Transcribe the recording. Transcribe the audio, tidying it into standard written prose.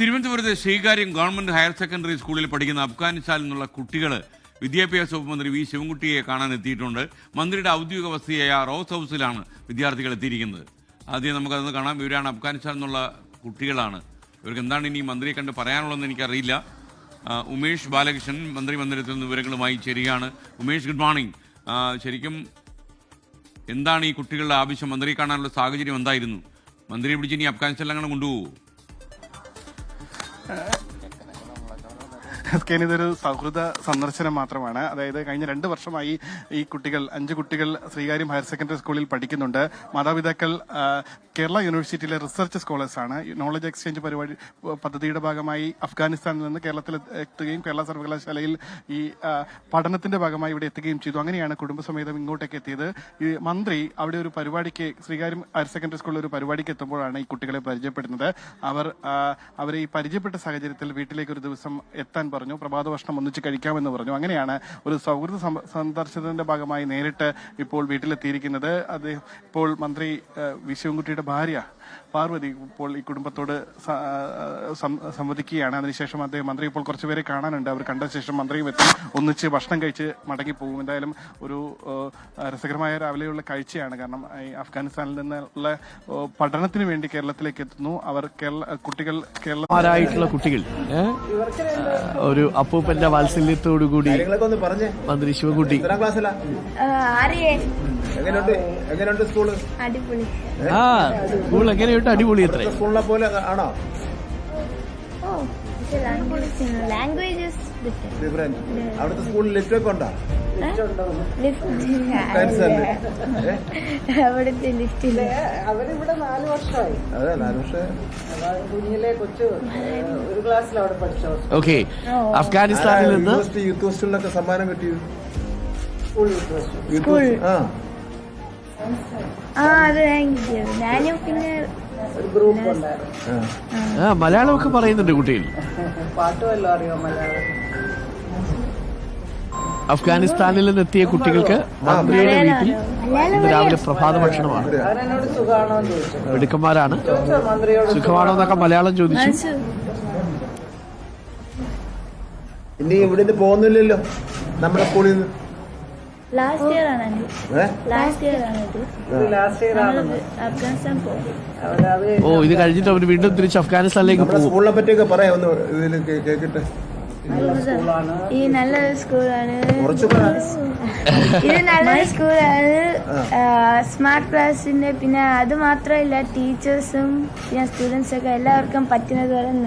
തിരുവനന്തപുരത്തെ Sreekaryam government higher secondary സ്കൂളിൽ പഠിക്കുന്ന അഫ്ഗാനിസ്ഥാനിൽ നിന്നുള്ള കുട്ടികൾ വിദ്യാഭ്യാസ വകുപ്പ് മന്ത്രി വി ശിവൻകുട്ടിയെ കാണാൻ എത്തിയിട്ടുണ്ട്. മന്ത്രിയുടെ ഔദ്യോഗിക വസതിയായ റോസ് ഹൗസിലാണ് വിദ്യാർത്ഥികൾ എത്തിയിരിക്കുന്നത്. ആദ്യം നമുക്കതൊന്ന് കാണാം. ഇവരാണ് അഫ്ഗാനിസ്ഥാനിൽ നിന്നുള്ള കുട്ടികളാണ്. ഇവർക്ക് എന്താണ് ഇനി മന്ത്രിയെ കണ്ട് പറയാനുള്ളതെന്ന് എനിക്കറിയില്ല. ഉമേഷ് ബാലകൃഷ്ണൻ മന്ത്രി മന്ദിരത്തിൽ നിന്ന് വിവരങ്ങളുമായി ചേരുകയാണ്. Umesh, good morning. ശരിക്കും എന്താണ് ഈ കുട്ടികളുടെ ആവശ്യം? മന്ത്രിയെ കാണാനുള്ള സാഹചര്യം എന്തായിരുന്നു? മന്ത്രിയെ പിടിച്ച് ഇനി അഫ്ഗാനിസ്ഥാനിൽ അങ്ങനെ കൊണ്ടുപോകുമോ? ഇതൊരു സൗഹൃദ സന്ദർശനം മാത്രമാണ്. അതായത് കഴിഞ്ഞ 2 വർഷമായി ഈ കുട്ടികൾ 5 കുട്ടികൾ ശ്രീകാര്യം ഹയർ സെക്കൻഡറി സ്കൂളിൽ പഠിക്കുന്നുണ്ട്. മാതാപിതാക്കൾ കേരള യൂണിവേഴ്സിറ്റിയിലെ റിസർച്ച് സ്കോളേഴ്സാണ്. നോളജ് എക്സ്ചേഞ്ച് പദ്ധതിയുടെ ഭാഗമായി അഫ്ഗാനിസ്ഥാനിൽ നിന്ന് കേരളത്തിൽ എത്തുകയും കേരള സർവകലാശാലയിൽ ഈ പഠനത്തിന്റെ ഭാഗമായി ഇവിടെ എത്തുകയും ചെയ്തു. അങ്ങനെയാണ് കുടുംബസമേതം ഇങ്ങോട്ടേക്ക് എത്തിയത്. ഈ മന്ത്രി അവിടെ ഒരു പരിപാടിക്ക്, ശ്രീകാര്യം ഹയർ സെക്കൻഡറി സ്കൂളിൽ ഒരു പരിപാടിക്ക് എത്തുമ്പോഴാണ് ഈ കുട്ടികളെ പരിചയപ്പെടുന്നത്. അവരെ ഈ പരിചയപ്പെട്ട സാഹചര്യത്തിൽ വീട്ടിലേക്ക് ഒരു ദിവസം എത്താൻ പറഞ്ഞു. പ്രഭാത ഭക്ഷണം ഒന്നിച്ച് കഴിക്കാമെന്ന് പറഞ്ഞു. അങ്ങനെയാണ് ഒരു സൗഹൃദ സന്ദർശനത്തിന്റെ ഭാഗമായി നേരിട്ട് ഇപ്പോൾ വീട്ടിലെത്തിയിരിക്കുന്നത്. അത് ഇപ്പോൾ മന്ത്രി വി ശിവൻകുട്ടിയുടെ ഭാര്യ പാർവതി ഇപ്പോൾ ഈ കുടുംബത്തോട് സംവദിക്കുകയാണ്. അതിനുശേഷം മന്ത്രി ഇപ്പോൾ കുറച്ചുപേരെ കാണാനുണ്ട്. അവർ കണ്ട ശേഷം മന്ത്രിയും എത്തി ഒന്നിച്ച് ഭക്ഷണം കഴിച്ച് മടങ്ങിപ്പോകും. എന്തായാലും ഒരു രസകരമായ രാവിലെയുള്ള കാഴ്ചയാണ്. കാരണം ഈ അഫ്ഗാനിസ്ഥാനിൽ നിന്നുള്ള പഠനത്തിന് വേണ്ടി കേരളത്തിലേക്ക് എത്തുന്നു. അവർ കേരളമാരായിട്ടുള്ള കുട്ടികൾ ഒരു അപ്പൂപ്പന്റെ വാത്സല്യത്തോടുകൂടി മന്ത്രി ശിവൻകുട്ടി സ്കൂൾ എങ്ങനെയുണ്ട്? അടിപൊളി. എത്ര സ്കൂളിനെ പോലെ ആണോ? ഡിഫറെന്റ്. അവിടുത്തെ സ്കൂളിൽ ലിഫ്റ്റ് ഒക്കെ ഉണ്ടോ? അവരിവിടെ 4 വർഷമായി. അതെ, 4 വർഷം. കുഞ്ഞിലെ കൊച്ചു ഒരു ക്ലാസ്സിൽ അവിടെ പഠിച്ചോ. ഓക്കെ. അഫ്ഗാനിസ്ഥാനിൽ നിന്ന് യൂത്ത് ഹോസ്റ്റലിനൊക്കെ സമ്മാനം കിട്ടിയത്. ഞാനും പിന്നെ ഒരു ഗ്രൂപ്പ് ഉണ്ടായിരുന്നു. മലയാളമൊക്കെ പറയുന്നുണ്ട് കുട്ടികൾ. പാട്ടുമല്ലോ അറിയോ മലയാളം? അഫ്ഗാനിസ്ഥാനിൽ നിന്ന് എത്തിയ കുട്ടികൾക്ക് മന്ത്രിയുടെ വീട്ടിൽ ഇന്ന് രാവിലെ പ്രഭാത ഭക്ഷണമാണ്. അവരെന്നോട് സുഖമാണോ എന്ന് ചോദിച്ചു. മിടുക്കന്മാരാണ്. മന്ത്രിയോട് സുഖമാണോ എന്നൊക്കെ മലയാളം ചോദിച്ചു. ഇനി ഇവിടുന്ന് പോകുന്നില്ലല്ലോ നമ്മുടെ സ്കൂളിൽ നിന്ന്. ലാസ്റ്റ് ഇയർ ആണ്. ലാസ്റ്റ് ഇയർ ആണ്. ഇത് കഴിഞ്ഞിട്ട് അവർ വീണ്ടും തിരിച്ച് അഫ്ഗാനിസ്ഥാനിലേക്ക് പോകും. സ്കൂളിനെ പറ്റിയൊക്കെ പറയാം, ഒന്ന് ഇതിൽ കേൾക്കട്ടെ. ഈ നല്ലൊരു സ്കൂളാണ്. ഇത് നല്ലൊരു സ്കൂളാണ്. സ്മാർട്ട് ക്ലാസ്സിന്റെ പിന്നെ അത് മാത്രമല്ല, ടീച്ചേഴ്സും പിന്നെ സ്റ്റുഡൻസ് ഒക്കെ എല്ലാവർക്കും പറ്റുന്നത് പോലെ